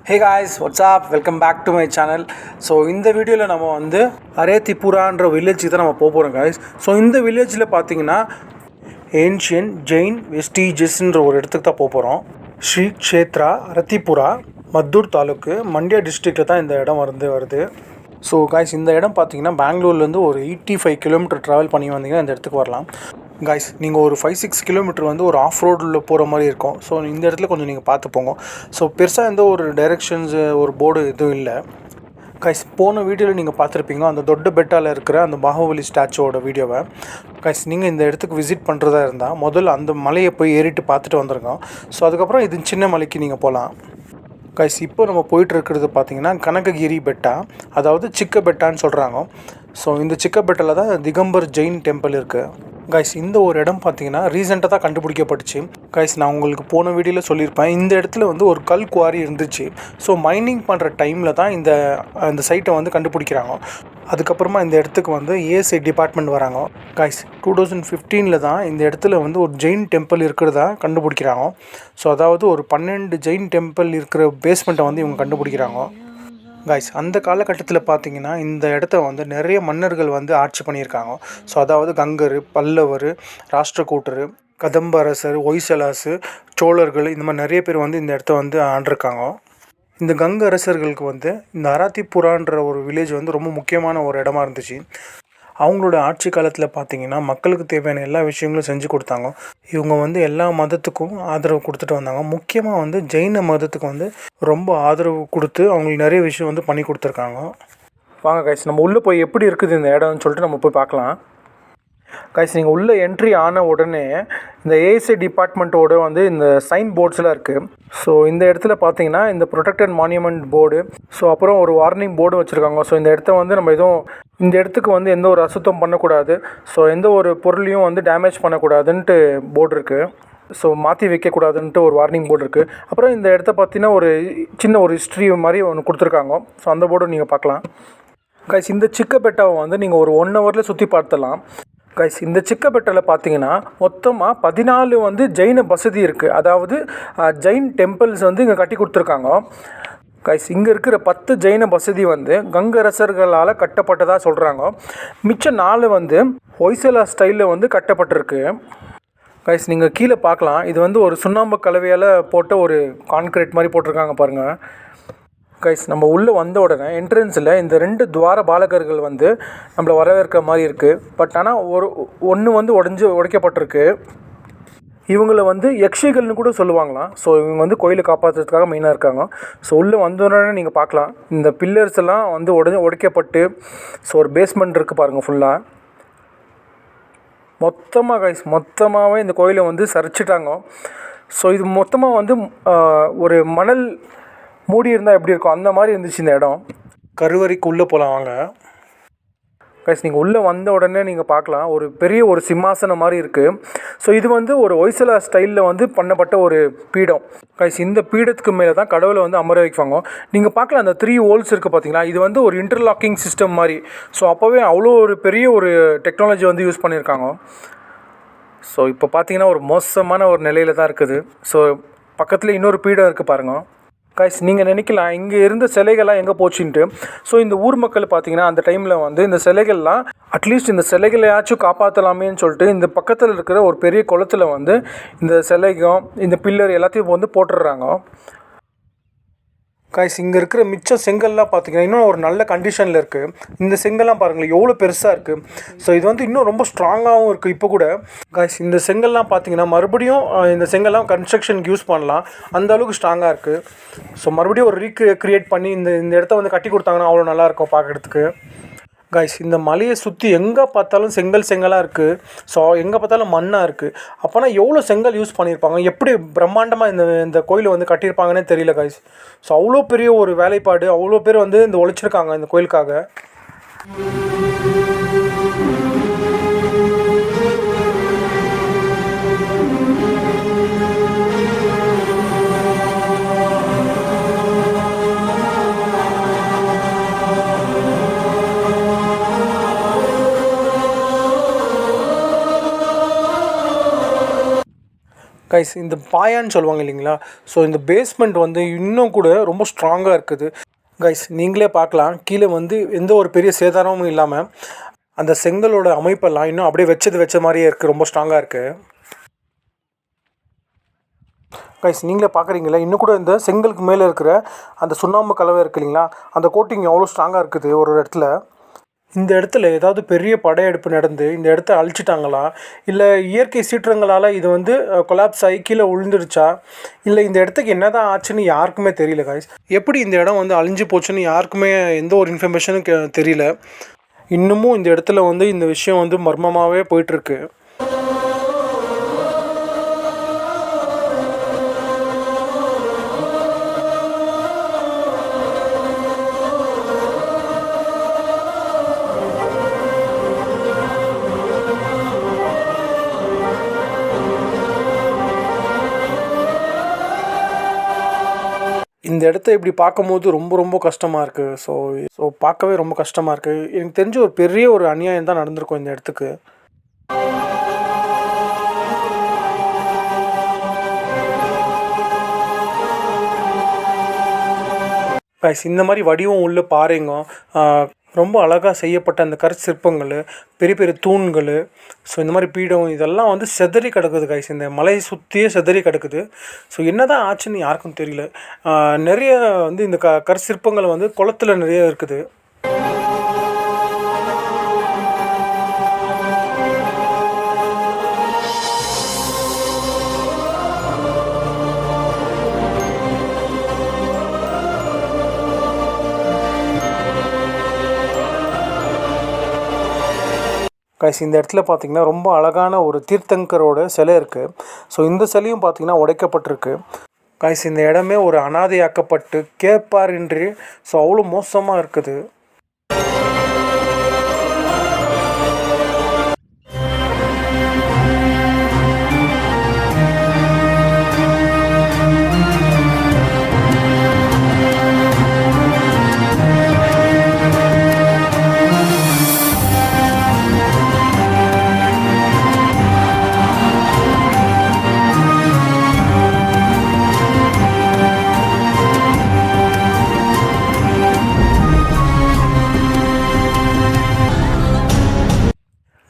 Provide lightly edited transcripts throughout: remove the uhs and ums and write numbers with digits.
Hey guys, what's up? Welcome back to my channel. So இந்த வீடியோவில் நம்ம வந்து அரேத்திபுரான்ற வில்லேஜுக்கு தான் நம்ம போகிறோம் guys. ஸோ இந்த வில்லேஜில் பார்த்தீங்கன்னா ஏன்ஷியன் ஜெயின் வெஸ்டீஜஸ்ன்ற ஒரு இடத்துக்கு தான் போகிறோம். ஸ்ரீ க்ஷேத்ரா அரத்திபுரா மத்தூர் தாலுக்கு மண்டியா டிஸ்ட்ரிக்டில் தான் இந்த இடம் வருது. ஸோ காய்ஸ் இந்த இடம் பார்த்தீங்கன்னா பெங்களூர்லேருந்து ஒரு 85 கிலோமீட்டர் ட்ராவல் பண்ணி வந்தீங்கன்னா இந்த இடத்துக்கு வரலாம். காய்ஸ் நீங்கள் ஒரு 5-6 கிலோமீட்டர் வந்து ஒரு ஆஃப் ரோடில் போகிற மாதிரி இருக்கும். ஸோ இந்த இடத்துல கொஞ்சம் நீங்கள் பார்த்து போங்க. ஸோ பெருசாக எந்த ஒரு டைரெக்ஷன்ஸு ஒரு போர்டு எதுவும் இல்லை. காய்ஸ் போன வீடியோவில் நீங்கள் பார்த்துருப்பீங்க அந்த தொட்ட பெட்டாவில் இருக்கிற அந்த பாகுபலி ஸ்டாச்சுவோட வீடியோவை. காய்ஸ் நீங்கள் இந்த இடத்துக்கு விசிட் பண்ணுறதா இருந்தால் முதல்ல அந்த மலையை போய் ஏறிட்டு பார்த்துட்டு வந்துருங்க. ஸோ அதுக்கப்புறம் இது சின்ன மலைக்கு நீங்கள் போகலாம். காய்ஸ் இப்போ நம்ம போயிட்டுருக்கிறது பார்த்தீங்கன்னா கனககிரி பெட்டா, அதாவது சிக்க பெட்டான்னு சொல்கிறாங்க. ஸோ இந்த சிக்க பெட்டில் தான் திகம்பர் ஜெயின் டெம்பிள் இருக்குது. காய்ஸ் இந்த ஒரு இடம் பார்த்தீங்கன்னா ரீசெண்டாக தான் கண்டுபிடிக்கப்பட்டுச்சு. காய்ஸ் நான் உங்களுக்கு போன வீடியோவில் சொல்லியிருப்பேன், இந்த இடத்துல வந்து ஒரு கல் குவாரி இருந்துச்சு. ஸோ மைனிங் பண்ணுற டைமில் தான் இந்த சைட்டை வந்து கண்டுபிடிக்கிறாங்க. அதுக்கப்புறமா இந்த இடத்துக்கு வந்து ஏஎஸ்ஐ டிபார்ட்மெண்ட் வராங்க. காய்ஸ் 2015 தான் இந்த இடத்துல வந்து ஒரு ஜெயின் டெம்பிள் இருக்கிறதா கண்டுபிடிக்கிறாங்க. ஸோ அதாவது ஒரு 12 ஜெயின் டெம்பிள் இருக்கிற பேஸ்மெண்ட்டை வந்து இவங்க கண்டுபிடிக்கிறாங்க. காய்ஸ் அந்த காலகட்டத்தில் பார்த்தீங்கன்னா இந்த இடத்த வந்து நிறைய மன்னர்கள் வந்து ஆட்சி பண்ணியிருக்காங்க. ஸோ அதாவது கங்கர், பல்லவர், ராஷ்டிரகூட்டர், கதம்ப அரசர், ஒய்சலாசு, சோழர்கள், இந்த மாதிரி நிறைய பேர் வந்து இந்த இடத்த வந்து ஆண்டிருக்காங்க. இந்த கங்க அரசர்களுக்கு வந்து இந்த அரத்திபுரான்ற ஒரு வில்லேஜ் வந்து ரொம்ப முக்கியமான ஒரு இடமா இருந்துச்சு. அவங்களோட ஆட்சி காலத்தில் பார்த்திங்கன்னா மக்களுக்கு தேவையான எல்லா விஷயங்களும் செஞ்சு கொடுத்தாங்க. இவங்க வந்து எல்லா மதத்துக்கும் ஆதரவு கொடுத்துட்டு வந்தாங்க. முக்கியமாக வந்து ஜெயின மதத்துக்கு வந்து ரொம்ப ஆதரவு கொடுத்து அவங்களுக்கு நிறைய விஷயம் வந்து பண்ணி கொடுத்துருக்காங்க. வாங்க கைஸ் நம்ம உள்ளே போய் எப்படி இருக்குது இந்த இடம்னு சொல்லிட்டு நம்ம போய் பார்க்கலாம். கைஸ் நீங்கள் உள்ளே என்ட்ரி ஆன உடனே இந்த ஏஎஸ்ஐ டிபார்ட்மெண்ட்டோட வந்து இந்த சைன் போர்ட்ஸ்லாம் இருக்குது. ஸோ இந்த இடத்துல பார்த்தீங்கன்னா இந்த ப்ரொடெக்டட் மான்யூமெண்ட் போர்டு, ஸோ அப்புறம் ஒரு வார்னிங் போர்டு வச்சுருக்காங்க. ஸோ இந்த இடத்த வந்து நம்ம எதுவும் இந்த இடத்துக்கு வந்து எந்த ஒரு அசுத்தம் பண்ணக்கூடாது, ஸோ எந்த ஒரு பொருளையும் வந்து டேமேஜ் பண்ணக்கூடாதுன்ட்டு போர்டு இருக்குது. ஸோ மாற்றி வைக்கக்கூடாதுன்ட்டு ஒரு வார்னிங் போர்டு இருக்குது. அப்புறம் இந்த இடத்த பார்த்தீங்கன்னா ஒரு சின்ன ஒரு ஹிஸ்ட்ரி மாதிரி ஒன்று கொடுத்துருக்காங்க. ஸோ அந்த போர்டு நீங்கள் பார்க்கலாம். கைஸ் இந்த சிக்க பெட்டாவை வந்து நீங்கள் ஒரு 1 ஹவரில் சுற்றி பார்த்தலாம். கைஸ் இந்த சிக்கபெட்டில் பார்த்தீங்கன்னா மொத்தமாக 14 வந்து ஜெயின பசதி இருக்குது. அதாவது ஜெயின் டெம்பிள்ஸ் வந்து இங்கே கட்டி கொடுத்துருக்காங்க. கைஸ் இங்கே இருக்கிற 10 ஜெயின பசதி வந்து கங்கரசர்களால் கட்டப்பட்டதாக சொல்கிறாங்க. மிச்சம் 4 வந்து ஹொய்சலா ஸ்டைலில் வந்து கட்டப்பட்டிருக்கு. கைஸ் நீங்கள் கீழே பார்க்கலாம், இது வந்து ஒரு சுண்ணாம்பு கலவையால் போட்ட ஒரு கான்கிரீட் மாதிரி போட்டிருக்காங்க பாருங்கள். கைஸ் நம்ம உள்ளே வந்த உடனே என்ட்ரன்ஸில் இந்த 2 துவார பாலகர்கள் வந்து நம்மளை வரவேற்கிற மாதிரி இருக்குது. பட் ஆனால் ஒன்று வந்து உடைக்கப்பட்டிருக்கு. இவங்களை வந்து யக்ஷிகள்னு கூட சொல்லுவாங்களாம். ஸோ இவங்க வந்து கோயிலை காப்பாற்றுறதுக்காக மெயினாக இருக்காங்க. ஸோ உள்ளே வந்தோடனே நீங்கள் பார்க்கலாம் இந்த பில்லர்ஸ் எல்லாம் வந்து உடைக்கப்பட்டு ஸோ ஒரு பேஸ்மெண்ட் இருக்குது பாருங்கள் ஃபுல்லாக. மொத்தமாகவே இந்த கோயிலை வந்து சரிச்சிட்டாங்க. ஸோ இது மொத்தமாக வந்து ஒரு மணல் மூடி இருந்தால் எப்படி இருக்கும் அந்த மாதிரி இருந்துச்சு இந்த இடம். கருவறைக்கு உள்ளே போகலாம் வாங்க. கைஸ் நீங்கள் உள்ளே வந்த உடனே நீங்கள் பார்க்கலாம் ஒரு பெரிய ஒரு சிம்மாசனம் மாதிரி இருக்குது. ஸோ இது வந்து ஒரு ஒய்சலா ஸ்டைலில் வந்து பண்ணப்பட்ட ஒரு பீடம். கைஸ் இந்த பீடத்துக்கு மேலே தான் கடவுளை வந்து அமர வைப்பாங்க. நீங்கள் பார்க்கலாம் அந்த 3 ஹோல்ஸ் இருக்குது பார்த்தீங்களா, இது வந்து ஒரு இன்டர்லாக்கிங் சிஸ்டம் மாதிரி. ஸோ அப்போவே அவ்வளோ ஒரு பெரிய ஒரு டெக்னாலஜி வந்து யூஸ் பண்ணியிருக்காங்க. ஸோ இப்போ பார்த்தீங்கன்னா ஒரு மோசமான ஒரு நிலையில் தான் இருக்குது. ஸோ பக்கத்தில் இன்னொரு பீடம் இருக்குது பாருங்கள். கைஸ் நீங்கள் நினைக்கலாம் இங்கே இருந்த சிலைகள்லாம் எங்கே போச்சுன்ட்டு. ஸோ இந்த ஊர் மக்கள் பார்த்தீங்கன்னா அந்த டைமில் வந்து இந்த சிலைகள்லாம் அட்லீஸ்ட் இந்த சிலைகளையாச்சும் காப்பாற்றலாமேன்னு சொல்லிட்டு இந்த பக்கத்தில் இருக்கிற ஒரு பெரிய குளத்தில் வந்து இந்த சிலைகம் இந்த பில்லர் எல்லாத்தையும் வந்து போட்டுடுறாங்க. கைஸ் இங்கே இருக்கிற மிச்ச செங்கல்லாம் பார்த்தீங்கன்னா இன்னும் ஒரு நல்ல கண்டிஷனில் இருக்குது. இந்த செங்கல்லாம் பாருங்களேன் எவ்வளோ பெருசாக இருக்குது. ஸோ இது வந்து இன்னும் ரொம்ப ஸ்ட்ராங்காகவும் இருக்குது இப்போ கூட. கைஸ் இந்த செங்கல்லாம் பார்த்தீங்கன்னா மறுபடியும் இந்த செங்கல்லாம் கன்ஸ்ட்ரக்ஷனுக்கு யூஸ் பண்ணலாம், அந்த அளவுக்கு ஸ்ட்ராங்காக இருக்குது. ஸோ மறுபடியும் ஒரு ரீக்ரியேட் பண்ணி இந்த இடத்த வந்து கட்டி கொடுத்தாங்கன்னா அவ்வளோ நல்லாயிருக்கும் பார்க்குறதுக்கு. கைஸ் இந்த மலையை சுற்றி எங்கே பார்த்தாலும் செங்கலாக இருக்குது. ஸோ எங்கே பார்த்தாலும் மண்ணாக இருக்குது. அப்போனா எவ்வளோ செங்கல் யூஸ் பண்ணியிருப்பாங்க, எப்படி பிரம்மாண்டமாக இந்த கோயிலை வந்து கட்டியிருப்பாங்கன்னே தெரியல கைஸ். ஸோ அவ்வளோ பெரிய ஒரு வேலைப்பாடு, அவ்வளோ பேர் வந்து இந்த உழைச்சிருக்காங்க இந்த கோயிலுக்காக. கைஸ் இந்த பாயான்னு சொல்லுவாங்க இல்லைங்களா, ஸோ இந்த பேஸ்மெண்ட் வந்து இன்னும் கூட ரொம்ப ஸ்ட்ராங்காக இருக்குது கைஸ். நீங்களே பார்க்கலாம், கீழே வந்து எந்த ஒரு பெரிய சேதாரமும் இல்லாமல் அந்த செங்கலோட அமைப்பெல்லாம் இன்னும் அப்படியே வச்ச மாதிரியே இருக்குது, ரொம்ப ஸ்ட்ராங்காக இருக்குது கைஸ். நீங்களே பார்க்குறீங்களா, இன்னும் கூட இந்த செங்கலுக்கு மேலே இருக்கிற அந்த சுண்ணாம்பு கலவை இருக்குது இல்லைங்களா, அந்த கோட்டிங் எவ்வளோ ஸ்ட்ராங்காக இருக்குது ஒரு இடத்துல. இந்த இடத்துல ஏதாவது பெரிய படையெடுப்பு நடந்து இந்த இடத்த அழிச்சிட்டாங்களா, இல்லை இயற்கை சீற்றங்களால் இது வந்து கொலாப்ஸ் ஆகி கீழே விழுந்துடுச்சா, இல்லை இந்த இடத்துக்கு என்ன தான் ஆச்சுன்னு யாருக்குமே தெரியல காய்ஸ். எப்படி இந்த இடம் வந்து அழிஞ்சு போச்சுன்னு யாருக்குமே எந்த ஒரு இன்ஃபர்மேஷனும் தெரியல. இன்னமும் இந்த இடத்துல வந்து இந்த விஷயம் வந்து மர்மமாகவே போயிட்டுருக்கு. இந்த இடத்த இப்படி பார்க்கும்போது ரொம்ப ரொம்ப கஷ்டமாக இருக்குது. ஸோ பார்க்கவே ரொம்ப கஷ்டமாக இருக்குது. எனக்கு தெரிஞ்ச ஒரு பெரிய ஒரு அநியாயம் தான் நடந்திருக்கும் இந்த இடத்துக்கு. கைஸ் இந்த மாதிரி வடிவம் உள்ள பாறைங்க, ரொம்ப அழகாக செய்யப்பட்ட அந்த கற்சிற்பங்கள், பெரிய பெரிய தூண்கள், ஸோ இந்த மாதிரி பீடம் இதெல்லாம் வந்து செதறி கிடக்குது கைஸ். இந்த மலையை சுற்றியே செதறி கிடக்குது. ஸோ என்ன தான் ஆச்சுன்னு யாருக்கும் தெரியல. நிறைய வந்து இந்த கற்சிற்பங்கள் வந்து குளத்தில் நிறைய இருக்குது. கைஸ் இந்த இடத்துல பார்த்திங்கன்னா ரொம்ப அழகான ஒரு தீர்த்தங்கரோட சிலை இருக்குது. ஸோ இந்த சிலையும் பார்த்திங்கன்னா உடைக்கப்பட்டிருக்கு. கைஸ் இந்த இடமே ஒரு அனாதையாக்கப்பட்டு கேட்பாரின்றி, ஸோ அவ்வளோ மோசமாக இருக்குது.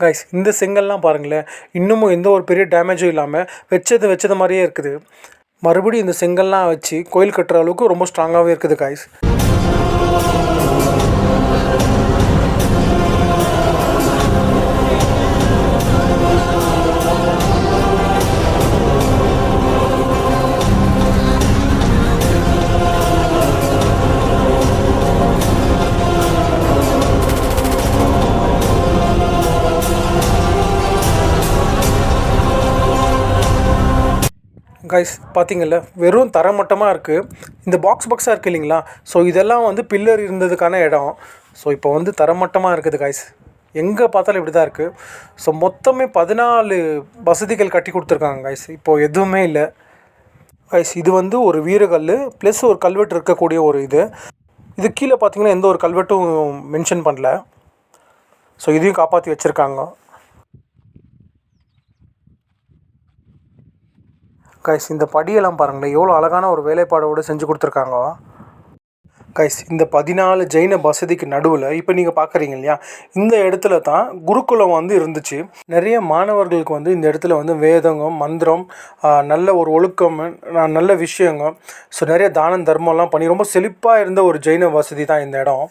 கைஸ் இந்த செங்கல்லாம் பாருங்களேன், இன்னமும் எந்த ஒரு பெரிய டேமேஜும் இல்லாமல் வச்சது மாதிரியே இருக்குது. மறுபடியும் இந்த செங்கல்லாம் வச்சு கோயில் கட்டுற அளவுக்கு ரொம்ப ஸ்ட்ராங்காகவே இருக்குது கைஸ். கைஸ் பார்த்தீங்கல்ல, வெறும் தரமட்டமாக இருக்குது. இந்த பாக்ஸாக இருக்குது இல்லைங்களா, ஸோ இதெல்லாம் வந்து பில்லர் இருந்ததுக்கான இடம். ஸோ இப்போ வந்து தரமட்டமாக இருக்குது கைஸ். எங்கே பார்த்தாலும் இப்படி தான் இருக்குது. ஸோ மொத்தமே 14 வசதிகள் கட்டி கொடுத்துருக்காங்க கைஸ். இப்போது எதுவுமே இல்லை கைஸ். இது வந்து ஒரு வீரக்கல் ப்ளஸ் ஒரு கல்வெட்டு இருக்கக்கூடிய ஒரு இது கீழே பார்த்தீங்கன்னா எந்த ஒரு கல்வெட்டும் மென்ஷன் பண்ணல. ஸோ இதையும் காப்பாற்றி வச்சுருக்காங்க கைஸ். இந்த படியெல்லாம் பாருங்களேன், எவ்வளோ அழகான ஒரு வேலைப்பாடோடு செஞ்சு கொடுத்துருக்காங்க கைஸ். இந்த 14 ஜெயின பசதிக்கு நடுவில் இப்போ நீங்கள் பார்க்குறீங்க இல்லையா, இந்த இடத்துல தான் குருகுலம் வந்து இருந்துச்சு. நிறைய மாணவர்களுக்கு வந்து இந்த இடத்துல வந்து வேதங்க, மந்திரம், நல்ல ஒரு ஒழுக்கம், நல்ல விஷயங்க, ஸோ நிறைய தானம் தர்மம்லாம் பண்ணி ரொம்ப செழிப்பாக இருந்த ஒரு ஜெயின வசதி தான் இந்த இடம்.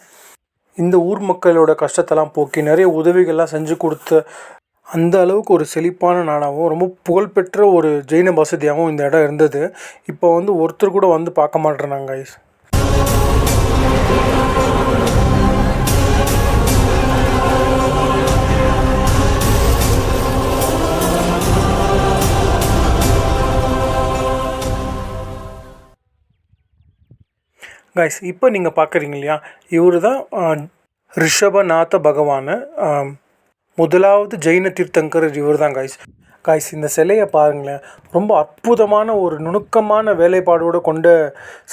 இந்த ஊர் மக்களோட கஷ்டத்தெல்லாம் போக்கி நிறைய உதவிகள்லாம் செஞ்சு கொடுத்த அந்த அளவுக்கு ஒரு செழிப்பான நாடாகவும் ரொம்ப புகழ்பெற்ற ஒரு ஜெயின வசதியாகவும் இந்த இடம் இருந்தது. இப்போ வந்து ஒருத்தர் கூட வந்து பார்க்க மாட்டேறாங்க கைஸ். கைஸ் இப்போ நீங்கள் பார்க்குறீங்க இல்லையா, இவர் தான் ரிஷபநாத பகவான், முதலாவது ஜெயின தீர்த்தங்கர் இவர் தான் கைஸ். இந்த சிலையை பாருங்களேன், ரொம்ப அற்புதமான ஒரு நுணுக்கமான வேலைப்பாடோடு கொண்டு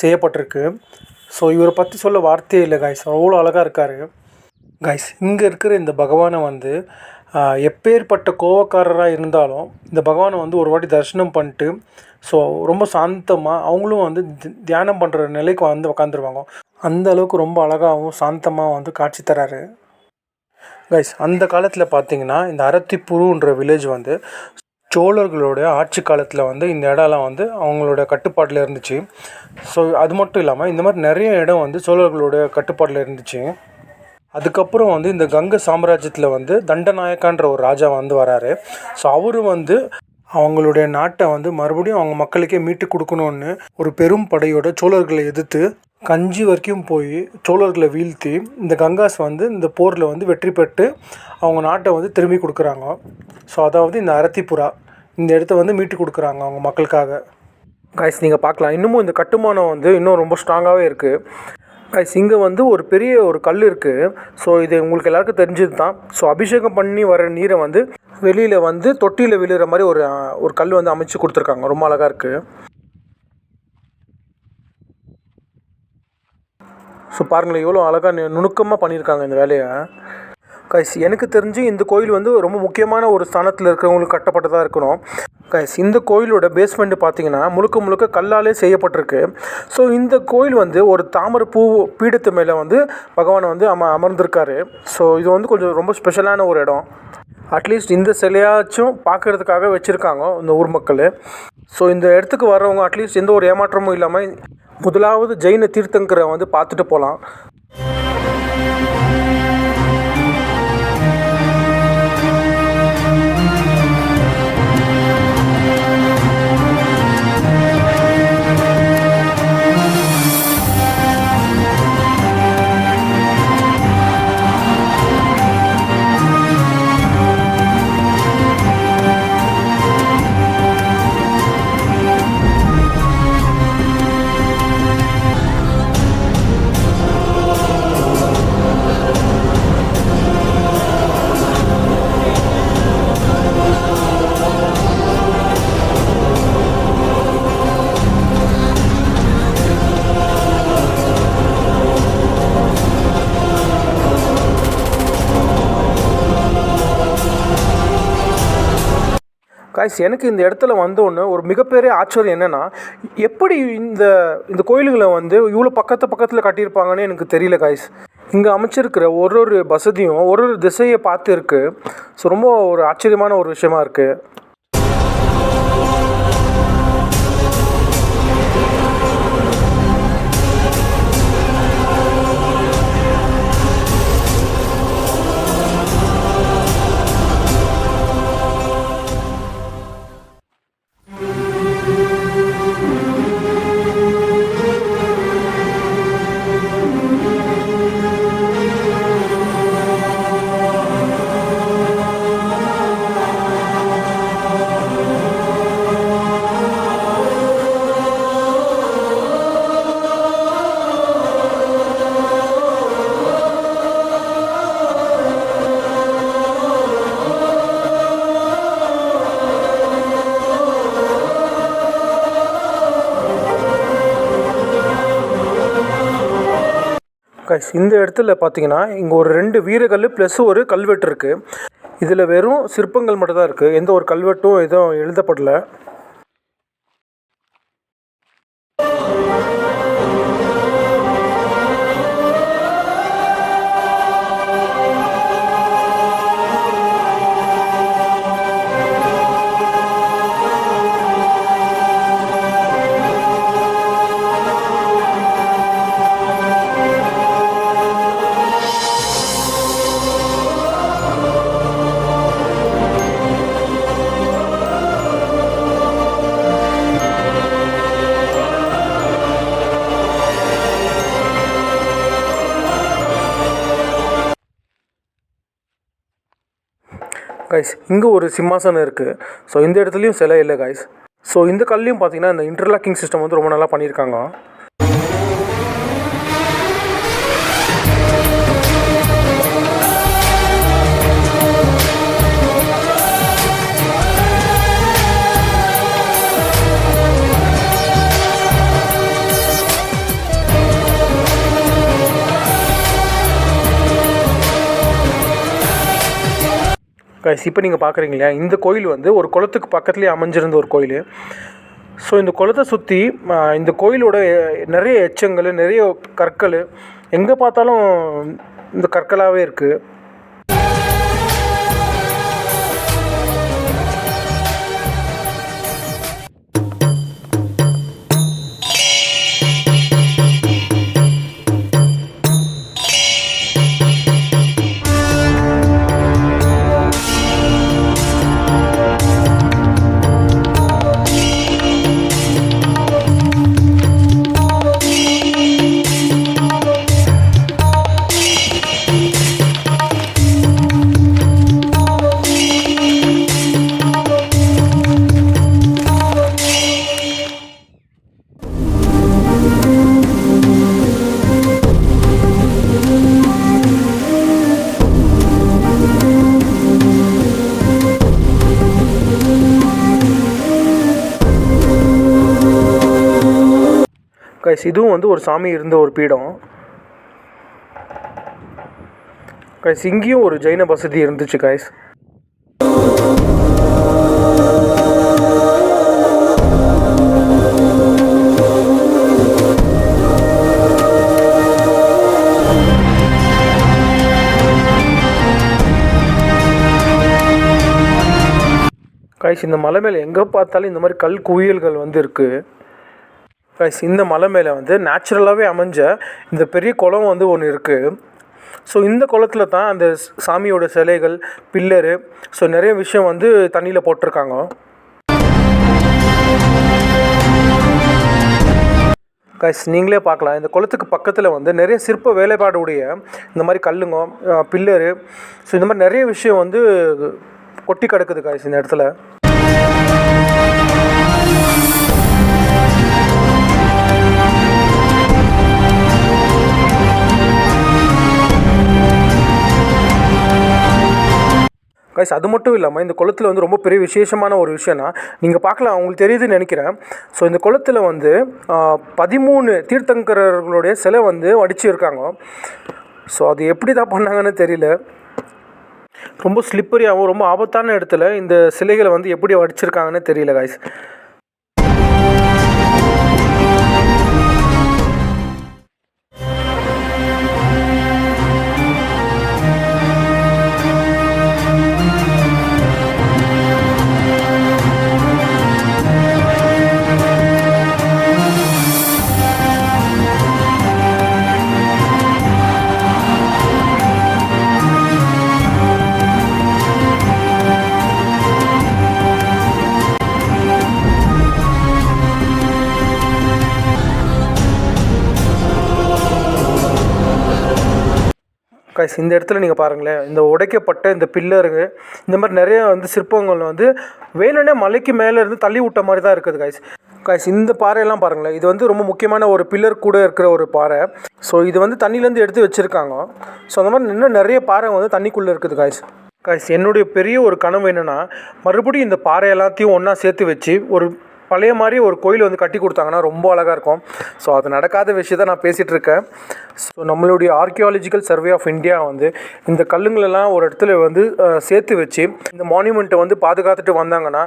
செய்யப்பட்டிருக்கு. ஸோ இவரை பற்றி சொல்ல வார்த்தையே இல்லை கைஸ், அவ்வளோ அழகாக இருக்கார் கைஸ். இங்கே இருக்கிற இந்த பகவானை வந்து எப்பேற்பட்ட கோவக்காரராக இருந்தாலும் இந்த பகவானை வந்து ஒரு வாட்டி தரிசனம் பண்ணிட்டு ஸோ ரொம்ப சாந்தமாக அவங்களும் வந்து தியானம் பண்ணுற நிலைக்கு வந்து உக்காந்துருவாங்க. அந்த அளவுக்கு ரொம்ப அழகாகவும் சாந்தமாக வந்து காட்சி தராரு கைஸ். அந்த காலத்தில் பார்த்தீங்கன்னா இந்த அரத்திப்புருன்ற வில்லேஜ் வந்து சோழர்களுடைய ஆட்சி காலத்தில் வந்து இந்த இடம்லாம் வந்து அவங்களோட கட்டுப்பாட்டில் இருந்துச்சு. ஸோ அது மட்டும் இல்லாமல் இந்த மாதிரி நிறைய இடம் வந்து சோழர்களுடைய கட்டுப்பாட்டில் இருந்துச்சு. அதுக்கப்புறம் வந்து இந்த கங்கை சாம்ராஜ்யத்தில் வந்து தண்டநாயக்கான்ற ஒரு ராஜா வந்து வராரு. ஸோ அவரு வந்து அவங்களுடைய நாட்டை வந்து மறுபடியும் அவங்க மக்களுக்கே மீட்டு கொடுக்கணுன்னு ஒரு பெரும் படையோட சோழர்களை எதிர்த்து கஞ்சி வரைக்கும் போய் சோழர்களை வீழ்த்தி இந்த கங்காஸ் வந்து இந்த போரில் வந்து வெற்றி பெற்று அவங்க நாட்டை வந்து திரும்பி கொடுக்குறாங்க. ஸோ அதாவது இந்த அரத்திப்புரா இந்த இடத்த வந்து மீட்டு கொடுக்குறாங்க அவங்க மக்களுக்காக. கைஸ் நீங்கள் பார்க்கலாம் இன்னமும் இந்த கட்டுமானம் வந்து இன்னும் ரொம்ப ஸ்ட்ராங்காகவே இருக்குது. கைஸ் இங்கே வந்து ஒரு பெரிய ஒரு கல் இருக்குது. ஸோ இது உங்களுக்கு எல்லாருக்கும் தெரிஞ்சது தான். ஸோ அபிஷேகம் பண்ணி வர நீரை வந்து வெளியில் வந்து தொட்டியில் விழுகிற மாதிரி ஒரு கல் வந்து அமைச்சு கொடுத்துருக்காங்க. ரொம்ப அழகாக இருக்குது. ஸோ பாருங்களேன் எவ்வளோ அழகாக நுணுக்கமாக பண்ணியிருக்காங்க இந்த வேலையை. கைஸ் எனக்கு தெரிஞ்சு இந்த கோயில் வந்து ரொம்ப முக்கியமான ஒரு ஸ்தானத்தில் இருக்கிறவங்களுக்கு கட்டப்பட்டதாக இருக்கணும். கைஸ் இந்த கோயிலோட பேஸ்மெண்ட்டு பார்த்தீங்கன்னா முழுக்க கல்லாலே செய்யப்பட்டிருக்கு. ஸோ இந்த கோயில் வந்து ஒரு தாமரை பூ பீடத்து மேலே வந்து பகவானை வந்து அமர்ந்திருக்காரு. ஸோ இது வந்து கொஞ்சம் ரொம்ப ஸ்பெஷலான ஒரு இடம். அட்லீஸ்ட் இந்த சிலையாச்சும் பார்க்குறதுக்காக வச்சுருக்காங்க இந்த ஊர் மக்கள். ஸோ இந்த இடத்துக்கு வர்றவங்க அட்லீஸ்ட் எந்த ஒரு ஏமாற்றமும் இல்லாமல் முதலாவது ஜெயின தீர்த்தங்கரை வந்து பார்த்துட்டு போகலாம். கைஸ் எனக்கு இந்த இடத்துல வந்தோன்னு ஒரு மிகப்பெரிய ஆச்சரியம் என்னென்னா எப்படி இந்த கோயில்களை வந்து இவ்வளோ பக்கத்தில் கட்டியிருப்பாங்கன்னு எனக்கு தெரியல கைஸ். இங்கே அமைச்சிருக்கிற ஒரு வசதியும் ஒரு திசையை பார்த்து இருக்குது. ஸோ ரொம்ப ஒரு ஆச்சரியமான ஒரு விஷயமா இருக்குது. கைஸ் இந்த இடத்துல பார்த்தீங்கன்னா இங்கே ஒரு 2 வீரக்கல் ப்ளஸ் ஒரு கல்வெட்டு இருக்குது. இதில் வெறும் சிற்பங்கள் மட்டும் தான் இருக்குது. எந்த ஒரு கல்வெட்டும் எதுவும் எழுதப்படலை. கைஸ் இங்கே ஒரு சிம்மாசனம் இருக்குது. ஸோ இந்த இடத்துலையும் சிலை இல்லை கைஸ். ஸோ இந்த கல்லையும் பார்த்தீங்கன்னா இந்த இன்டர்லாக்கிங் சிஸ்டம் வந்து ரொம்ப நல்லா பண்ணியிருக்காங்க. கைஸ் இப்போ நீங்கள் பார்க்குறீங்க இல்லையா, இந்த கோயில் வந்து ஒரு குளத்துக்கு பக்கத்துலேயே அமைஞ்சிருந்த ஒரு கோயில். ஸோ இந்த குளத்தை சுற்றி இந்த கோயிலோட நிறைய எச்சங்கள், நிறைய கற்கள், எங்கே பார்த்தாலும் இந்த கற்களாகவே இருக்குது. கைஸ் இதுவும் வந்து ஒரு சாமி இருந்த ஒரு பீடம். கைஸ் இங்கேயும் ஒரு ஜெயின வசதி இருந்துச்சு கைஸ். கைஸ் இந்த மலை மேலே எங்கே பார்த்தாலும் இந்த மாதிரி கல் குவியல்கள் வந்து இருக்குது. கைஸ் இந்த மலை மேலே வந்து நேச்சுரலாகவே அமைஞ்ச இந்த பெரிய குளம் வந்து ஒன்று இருக்குது. ஸோ இந்த குளத்தில் தான் அந்த சாமியோட சிலைகள், பில்லரு, ஸோ நிறைய விஷயம் வந்து தண்ணியில் போட்டிருக்காங்க. கைஸ் நீங்களே பார்க்கலாம், இந்த குளத்துக்கு பக்கத்தில் வந்து நிறைய சிற்ப வேலைப்பாடுடைய இந்த மாதிரி கல்லுங்க, பில்லரு, ஸோ இந்த மாதிரி நிறைய விஷயம் வந்து கொட்டி கிடக்குது கைஸ் இந்த இடத்துல. கைஸ் அது மட்டும் இல்லாமல் இந்த குளத்தில் வந்து ரொம்ப பெரிய விசேஷமான ஒரு விஷயம்னா, நீங்கள் பார்க்கலாம், அவங்களுக்கு தெரியுதுன்னு நினைக்கிறேன். ஸோ இந்த குளத்தில் வந்து 13 தீர்த்தங்கரர்களுடைய சிலை வந்து வடிச்சிருக்காங்க. ஸோ அது எப்படி தான் பண்ணாங்கன்னு தெரியல. ரொம்ப ஸ்லிப்பரியாகவும் ரொம்ப ஆபத்தான இடத்துல இந்த சிலைகளை வந்து எப்படி வடிச்சிருக்காங்கன்னு தெரியல கைஸ். கைஸ் இந்த இடத்துல நீங்கள் பாருங்களேன், இந்த உடைக்கப்பட்ட இந்த பில்லருங்க, இந்த மாதிரி நிறைய வந்து சிற்பங்கள் வந்து வேணும்னே மலைக்கு மேலே இருந்து தள்ளி விட்ட மாதிரி தான் இருக்குது கைஸ். கைஸ் இந்த பாறையெல்லாம் பாருங்களேன், இது வந்து ரொம்ப முக்கியமான ஒரு பில்லர் கூட இருக்கிற ஒரு பாறை. ஸோ இது வந்து தண்ணியிலேருந்து எடுத்து வச்சுருக்காங்க. ஸோ அந்த மாதிரி இன்னும் நிறைய பாறை வந்து தண்ணிக்குள்ளே இருக்குது கைஸ். கைஸ் என்னுடைய பெரிய ஒரு கனவு என்னென்னா, மறுபடியும் இந்த பாறை எல்லாத்தையும் ஒன்றா சேர்த்து வச்சு ஒரு பழைய மாதிரி ஒரு கோயில் வந்து கட்டி கொடுத்தாங்கன்னா ரொம்ப அழகாக இருக்கும். ஸோ அது நடக்காத விஷயத்தை நான் பேசிகிட்டு இருக்கேன். ஸோ நம்மளுடைய ஆர்கியாலஜிக்கல் சர்வே ஆஃப் இந்தியா வந்து இந்த கல்லுங்களெல்லாம் ஒரு இடத்துல வந்து சேர்த்து வச்சு இந்த மான்யூமெண்ட்டை வந்து பாதுகாத்துட்டு வந்தாங்கன்னா,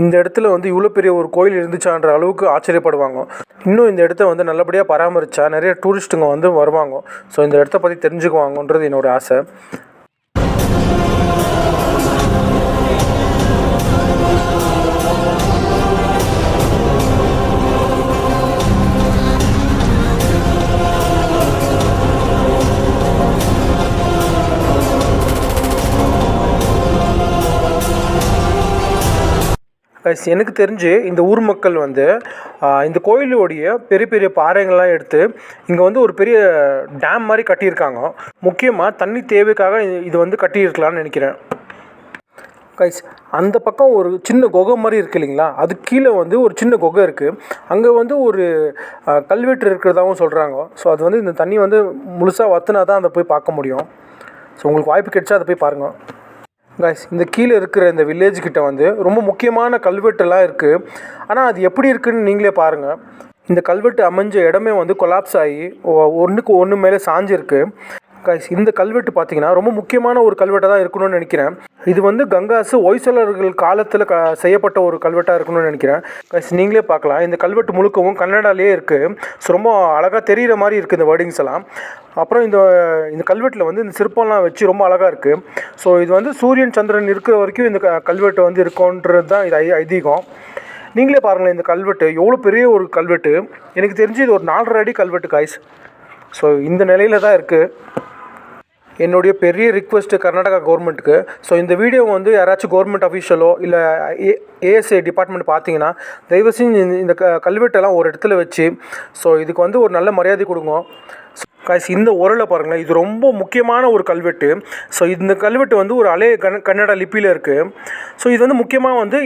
இந்த இடத்துல வந்து இவ்வளோ பெரிய ஒரு கோயில் இருந்துச்சான்ற அளவுக்கு ஆச்சரியப்படுவாங்க. இன்னும் இந்த இடத்த வந்து நல்லபடியாக பராமரித்தா நிறைய டூரிஸ்ட்டுங்க வந்து வருவாங்க. ஸோ இந்த இடத்த பற்றி தெரிஞ்சுக்குவாங்கன்றது என்னோடய ஆசை. எனக்கு தெரிஞ்சு இந்த ஊர் மக்கள் வந்து இந்த கோயிலுடைய பெரிய பெரிய பாறைகள்லாம் எடுத்து இங்கே வந்து ஒரு பெரிய டேம் மாதிரி கட்டியிருக்காங்க. முக்கியமாக தண்ணி தேவைக்காக இது வந்து கட்டியிருக்கலாம்னு நினைக்கிறேன். கைஸ் அந்த பக்கம் ஒரு சின்ன குகை மாதிரி இருக்குது இல்லைங்களா, அது கீழே வந்து ஒரு சின்ன குகை இருக்குது. அங்கே வந்து ஒரு கல்வெட்டு இருக்கிறதாகவும் சொல்கிறாங்க. ஸோ அது வந்து இந்த தண்ணி வந்து முழுசாக வற்றினா தான் அதை போய் பார்க்க முடியும். ஸோ உங்களுக்கு வாய்ப்பு கிடைச்சா அதை போய் பாருங்கள். கைஸ் இந்த கீழே இருக்கிற இந்த வில்லேஜ் கிட்ட வந்து ரொம்ப முக்கியமான கல்வெட்டெல்லாம் இருக்குது. ஆனால் அது எப்படி இருக்குதுன்னு நீங்களே பாருங்கள். இந்த கல்வெட்டு அமைஞ்ச இடமே வந்து கொலாப்ஸ் ஆகி ஒன்றுக்கு ஒன்று மேலே சாஞ்சிருக்கு. கைஸ் இந்த கல்வெட்டு பார்த்தீங்கன்னா ரொம்ப முக்கியமான ஒரு கல்வெட்டாக தான் இருக்கணும்னு நினைக்கிறேன். இது வந்து கங்காசு ஹொய்சலர்கள் காலத்தில் செய்யப்பட்ட ஒரு கல்வெட்டாக இருக்கணும்னு நினைக்கிறேன். கைஸ் நீங்களே பார்க்கலாம், இந்த கல்வெட்டு முழுக்கவும் கன்னடாலேயே இருக்குது. ஸோ ரொம்ப அழகாக தெரிகிற மாதிரி இருக்குது இந்த வேர்டிங்ஸ் எல்லாம். அப்புறம் இந்த கல்வெட்டில் வந்து இந்த சிற்பம்லாம் வச்சு ரொம்ப அழகாக இருக்குது. ஸோ இது வந்து சூரியன் சந்திரன் இருக்கிற வரைக்கும் இந்த கல்வெட்டு வந்து இருக்கும்ன்றது தான் இது ஐதீகம். நீங்களே பாருங்களேன், இந்த கல்வெட்டு எவ்வளோ பெரிய ஒரு கல்வெட்டு. எனக்கு தெரிஞ்சு இது ஒரு 4.5 அடி கல்வெட்டு கைஸ். ஸோ இந்த நிலையில் தான் இருக்குது. என்னுடைய பெரிய ரிக்வெஸ்ட்டு கர்நாடகா கவர்மெண்ட்டுக்கு, ஸோ இந்த வீடியோ வந்து யாராச்சும் கவர்மெண்ட் அஃபீஷியலோ இல்லை ஏஎஸ்ஐ டிபார்ட்மெண்ட் பார்த்தீங்கன்னா தயவு செஞ்சு இந்த கல்வெட்டெல்லாம் ஒரு இடத்துல வச்சு ஸோ இதுக்கு வந்து ஒரு நல்ல மரியாதை கொடுங்க கைஸ். இந்த உரலை பாருங்களேன், இது ரொம்ப முக்கியமான ஒரு கல்வெட்டு. ஸோ இந்த கல்வெட்டு வந்து ஒரு அலைய கன்னட லிப்பியில் இருக்குது. ஸோ இது வந்து முக்கியமாக வந்து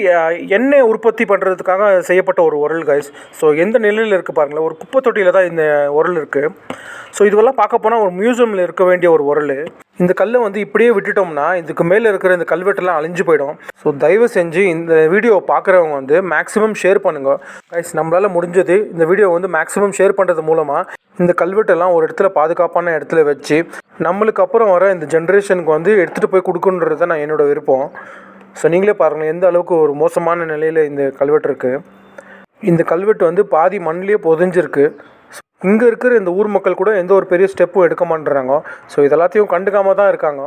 எண்ணெய் உற்பத்தி பண்ணுறதுக்காக செய்யப்பட்ட ஒரு உரல் கைஸ். ஸோ எந்த நிலையில் இருக்குது பாருங்களேன், ஒரு குப்பை தொட்டியில் தான் இந்த உரல் இருக்குது. ஸோ இதுவெல்லாம் பார்க்க போனால் ஒரு மியூசியமில் இருக்க வேண்டிய ஒரு உரல். இந்த கல்லை வந்து இப்படியே விட்டுட்டோம்னா இதுக்கு மேலே இருக்கிற இந்த கல்வெட்டெல்லாம் அழிஞ்சு போயிடும். ஸோ தயவு செஞ்சு இந்த வீடியோவை பார்க்குறவங்க வந்து மேக்ஸிமம் ஷேர் பண்ணுங்கள் கைஸ். நம்மளால் முடிஞ்சது இந்த வீடியோ வந்து மேக்ஸிமம் ஷேர் பண்ணுறது மூலமாக இந்த கல்வெட்டெல்லாம் ஒரு இடத்துல பாதுகாப்பான இடத்துல வச்சு நம்மளுக்கு அப்புறம் வர இந்த ஜென்ரேஷனுக்கு வந்து எடுத்துகிட்டு போய் கொடுக்குன்றது தான் நான் என்னோடய விருப்பம். ஸோ நீங்களே பாருங்கள் எந்த அளவுக்கு ஒரு மோசமான நிலையில் இந்த கல்வெட்டு இருக்குது. இந்த கல்வெட்டு வந்து பாதி மண்ணிலே புதைஞ்சிருக்கு. இங்கே இருக்கிற இந்த ஊர் மக்கள் கூட எந்த ஒரு பெரிய ஸ்டெப்பும் எடுக்க மாட்டேறாங்க. ஸோ இதெல்லாத்தையும் கண்டுக்காம தான் இருக்காங்க.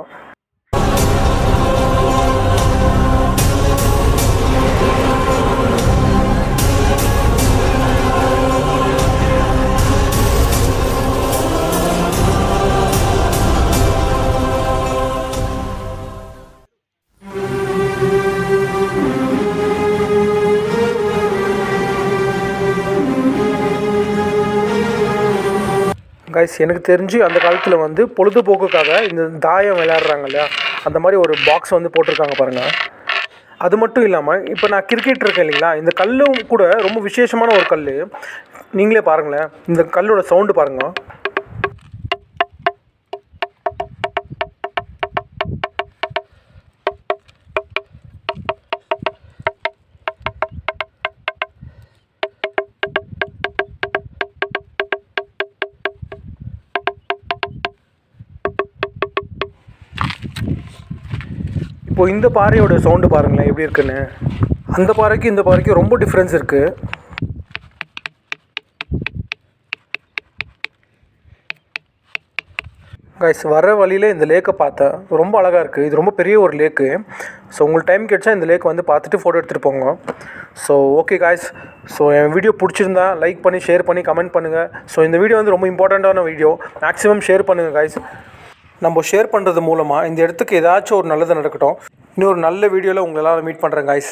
கைஸ் எனக்கு தெரிஞ்சு அந்த காலத்தில் வந்து பொழுதுபோக்குக்காக இந்த தாயம் விளையாடுறாங்க இல்லையா, அந்த மாதிரி ஒரு பாக்ஸ் வந்து போட்டிருக்காங்க பாருங்கள். அது மட்டும் இல்லாமல் இப்போ நான் கிரிக்கெட் இருக்கேன் இல்லைங்களா, இந்த கல்லும் கூட ரொம்ப விசேஷமான ஒரு கல். நீங்களே பாருங்களேன், இந்த கல்லோட சவுண்டு பாருங்கள். இப்போது இந்த பாறையோட சவுண்டு பாருங்களேன் எப்படி இருக்குன்னு. அந்த பாறைக்கு இந்த பாறைக்கு ரொம்ப டிஃப்ரென்ஸ் இருக்குது. கைஸ் வர வழியில் இந்த லேக்கை பார்த்தேன், ரொம்ப அழகாக இருக்குது. இது ரொம்ப பெரிய ஒரு லேக்கு. ஸோ உங்களுக்கு டைம் கிடைச்சா இந்த லேக் வந்து பார்த்துட்டு ஃபோட்டோ எடுத்துகிட்டு போங்க. ஸோ ஓகே கைஸ், ஸோ என் வீடியோ பிடிச்சிருந்தா லைக் பண்ணி ஷேர் பண்ணி கமெண்ட் பண்ணுங்கள். ஸோ இந்த வீடியோ வந்து ரொம்ப இம்பார்ட்டண்ட்டான வீடியோ, மேக்ஸிமம் ஷேர் பண்ணுங்கள் கைஸ். நம்ம ஷேர் பண்ணுறது மூலமாக இந்த இடத்துக்கு ஏதாச்சும் ஒரு நல்லது நடக்கட்டும். இன்னொரு நல்ல வீடியோவில் உங்களை எல்லோரும் மீட் பண்ணுறேன் கைஸ்.